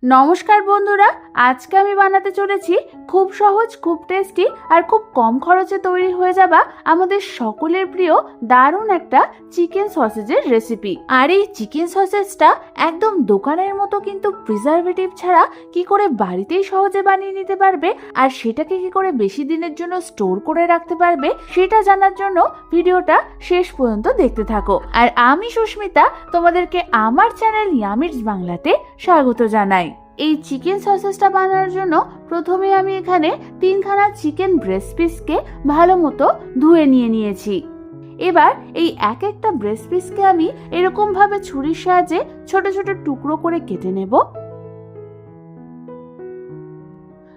নমস্কার বন্ধুরা, আজকে আমি বানাতে চলেছি খুব সহজ, খুব টেস্টি আর খুব কম খরচে তৈরি হয়ে যাবা আমাদের সকলের প্রিয় দারুণ একটা চিকেন সসেজের রেসিপি। আর এই চিকেন সসেজটা একদম দোকানের মতো কিন্তু প্রিজারভেটিভ ছাড়া কি করে বাড়িতেই সহজে বানিয়ে নিতে পারবে আর সেটাকে কি করে বেশি দিনের জন্য স্টোর করে রাখতে পারবে সেটা জানার জন্য ভিডিওটা শেষ পর্যন্ত দেখতে থাকো। আর আমি সুস্মিতা তোমাদেরকে আমার চ্যানেল ইয়ামিরস বাংলাতে স্বাগত জানাই। এই চিকেন সসেজটা বানানোর জন্য প্রথমে আমি এখানে 3খানা চিকেন ব্রেস্ট পিসকে ভালো মতো ধুয়ে নিয়েছি। এবার এই এক একটা ব্রেস্ট পিসকে আমি এরকম ভাবে ছুরির সাহায্যে ছোট ছোট টুকরো করে কেটে নেব।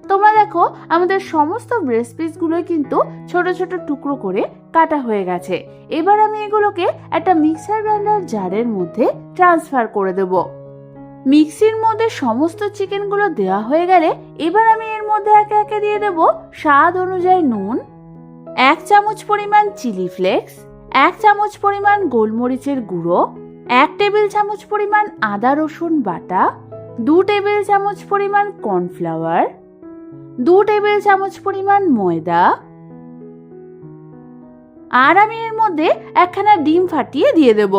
তোমরা দেখো আমাদের সমস্ত ব্রেস্ট পিসগুলোই কিন্তু ছোট ছোট টুকরো করে কাটা হয়ে গেছে। এবার আমি এগুলোকে একটা মিক্সার গ্রাইন্ডার জারের মধ্যে ট্রান্সফার করে দেব। মিক্সির মধ্যে সমস্ত চিকেনগুলো দেওয়া হয়ে গেলে এবার আমি এর মধ্যে একে একে দিয়ে দেব স্বাদ অনুযায়ী নুন, 1 চামচ পরিমাণ চিলি ফ্লেক্স, 1 চামচ পরিমাণ গোলমরিচের গুঁড়ো, 1 টেবিল চামচ পরিমাণ আদা রসুন বাটা, 2 টেবিল চামচ পরিমাণ কর্নফ্লাওয়ার, 2 টেবিল চামচ পরিমাণ ময়দা, আর আমি এর মধ্যে একখানা ডিম ফাটিয়ে দিয়ে দেব।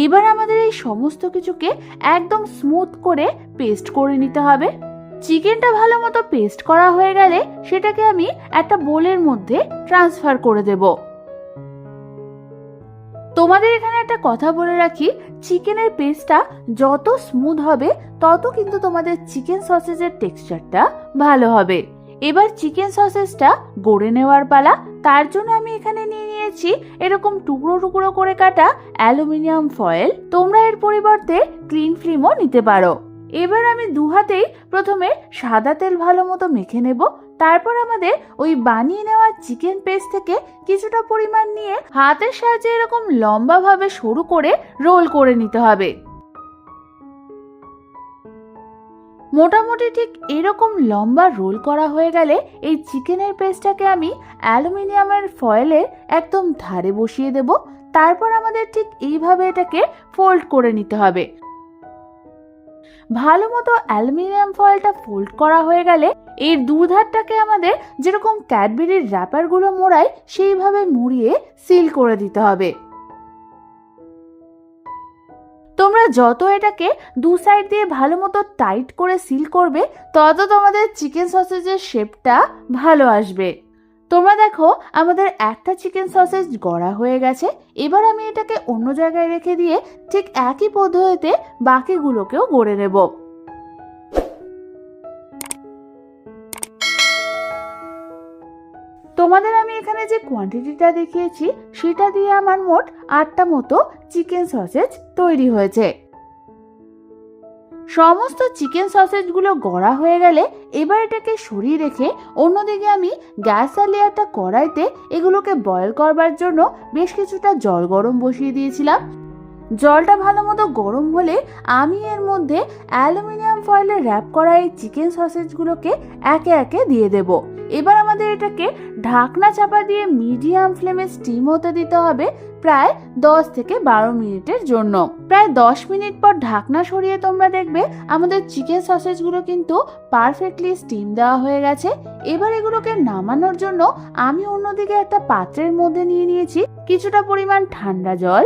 এবার আমাদের এই সমস্ত কিছুকে একদম স্মুথ করে পেস্ট করে নিতে হবে। চিকেনটা ভালো মতো পেস্ট করা হয়ে গেলে সেটাকে আমি একটা বোলের মধ্যে ট্রান্সফার করে দেব। তোমাদের এখানে একটা কথা বলে রাখি, চিকেনের পেস্টটা যত স্মুথ হবে তত কিন্তু তোমাদের চিকেন সসেজের টেক্সচারটা ভালো হবে। এবার চিকেন সসেজটা গড়ে নেওয়ার পালা। তার জন্য আমি এখানে নিয়েছি এরকম টুকরো টুকরো করে কাটা অ্যালুমিনিয়াম ফয়েল। তোমরা এর পরিবর্তে ক্লিন ফিল্মও নিতে পারো। এবার আমি দু হাতেই প্রথমে সাদা তেল ভালো মতো মেখে নেব। তারপর আমাদের ওই বানিয়ে নেওয়া চিকেন পেস্ট থেকে কিছুটা পরিমাণ নিয়ে হাতের সাহায্যে এরকম লম্বা ভাবে সরু করে রোল করে নিতে হবে। মোটামুটি ঠিক এরকম লম্বা রোল করা হয়ে গেলে এই চিকেনের পেস্টটাকে আমি অ্যালুমিনিয়ামের ফয়েলের একদম ধারে বসিয়ে দেব। তারপর আমাদের ঠিক এইভাবে এটাকে ফোল্ড করে নিতে হবে। ভালো মতো অ্যালুমিনিয়াম ফয়েলটা ফোল্ড করা হয়ে গেলে এর দুধারটাকে আমাদের যেরকম ক্যাডবেরির র্যাপারগুলো মোড়াই সেইভাবে মুড়িয়ে সিল করে দিতে হবে। তোমরা যত এটাকে দু সাইড দিয়ে ভালো মতো টাইট করে সিল করবে তত তোমাদের চিকেন সসেজের শেপটা ভালো আসবে। তোমরা দেখো আমাদের একটা চিকেন সসেজ গড়া হয়ে গেছে। এবার আমি এটাকে অন্য জায়গায় রেখে দিয়ে ঠিক একই পদ্ধতিতে বাকিগুলোকেও গড়ে নেব। তোমাদের আমি এখানে যে কোয়ান্টিটিটা দেখিয়েছি সেটা দিয়ে আমার মোট 8টা মতো চিকেন সসেজ তৈরি হয়েছে। সমস্ত চিকেন সসেজগুলো গড়া হয়ে গেলে এবার এটাকে সরিয়ে রেখে অন্যদিকে আমি গ্যাসের লেয়ারটা কড়াইতে এগুলোকে বয়েল করবার জন্য বেশ কিছুটা জল গরম বসিয়ে দিয়েছিলাম। জলটা ভালো মতো গরম হলে আমি এর মধ্যে অ্যালুমিনিয়াম ফয়েলে র্যাপ করা এই চিকেন সসেজগুলোকে একে একে দিয়ে দেব। এবার আমাদের এটাকে ঢাকনা চাপা দিয়ে মিডিয়াম ফ্লেমে স্টিম হতে দিতে হবে প্রায় 10 থেকে 12 মিনিটের জন্য। প্রায় 10 মিনিট পর ঢাকনা সরিয়ে তোমরা দেখবে আমাদের চিকেন সসেজগুলো কিন্তু পারফেক্টলি স্টিম দেওয়া হয়ে গেছে। এবার এগুলোকে নামানোর জন্য আমি অন্যদিকে একটা পাত্রের মধ্যে নিয়েছি কিছুটা পরিমাণ ঠান্ডা জল।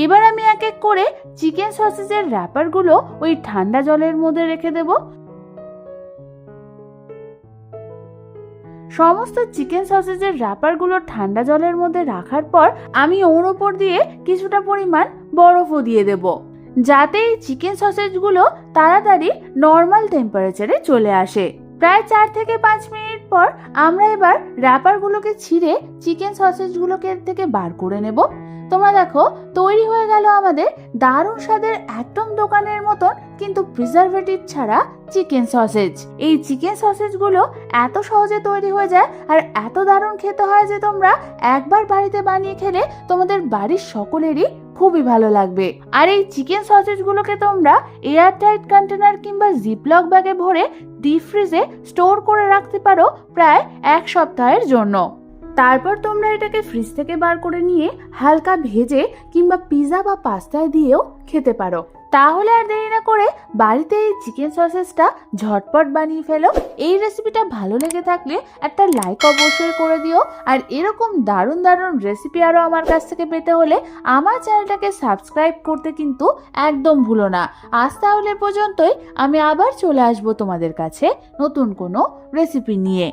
এবার আমি এক এক করে চিকেন সসেজের র্যাপারগুলো ওই ঠান্ডা জলের মধ্যে রেখে দেব। সমস্ত চিকেন সসেজের র্যাপারগুলো ঠান্ডা জলের মধ্যে রাখার পর আমি ওর ওপর দিয়ে কিছুটা পরিমাণ বরফও দিয়ে দেব, যাতে এই চিকেন সসেজগুলো তাড়াতাড়ি নর্মাল টেম্পারেচারে চলে আসে। প্রায় 4 থেকে 5 মিনিট পর আমরা এবার র্যাপারগুলোকে ছিঁড়ে চিকেন সসেজগুলোকে থেকে বার করে নেব। তোমরা দেখো তৈরি হয়ে গেল আমাদের দারুণ স্বাদের একদম দোকানের মতন কিন্তু প্রিজারভেটিভ ছাড়া চিকেন সসেজ। এই চিকেন সসেজগুলো এত সহজে তৈরি হয়ে যায় আর এত দারুণ খেতে হয় যে তোমরা একবার বাড়িতে বানিয়ে খেলে তোমাদের বাড়ির সকলেরই খুবই ভালো লাগবে। আর এই চিকেন সসেজগুলোকে তোমরা এয়ারটাইট কন্টেনার কিংবা জিপলক ব্যাগে ভরে ডিপ ফ্রিজে স্টোর করে রাখতে পারো প্রায় 1 সপ্তাহের জন্য। তারপর তোমরা এটাকে ফ্রিজ থেকে বার করে নিয়ে হালকা ভেজে কিংবা পিৎজা বা পাস্তায় দিয়েও খেতে পারো। তাহলে আর দেরি না করে বাড়িতে এই চিকেন সসেসটা ঝটপট বানিয়ে ফেলো। এই রেসিপিটা ভালো লেগে থাকলে একটা লাইক অবশ্যই করে দিও। আর এরকম দারুণ দারুণ রেসিপি আরও আমার কাছ থেকে পেতে হলে আমার চ্যানেলটাকে সাবস্ক্রাইব করতে কিন্তু একদম ভুলো না। আজ তাহলে পর্যন্তই, আমি আবার চলে আসবো তোমাদের কাছে নতুন কোনো রেসিপি নিয়ে।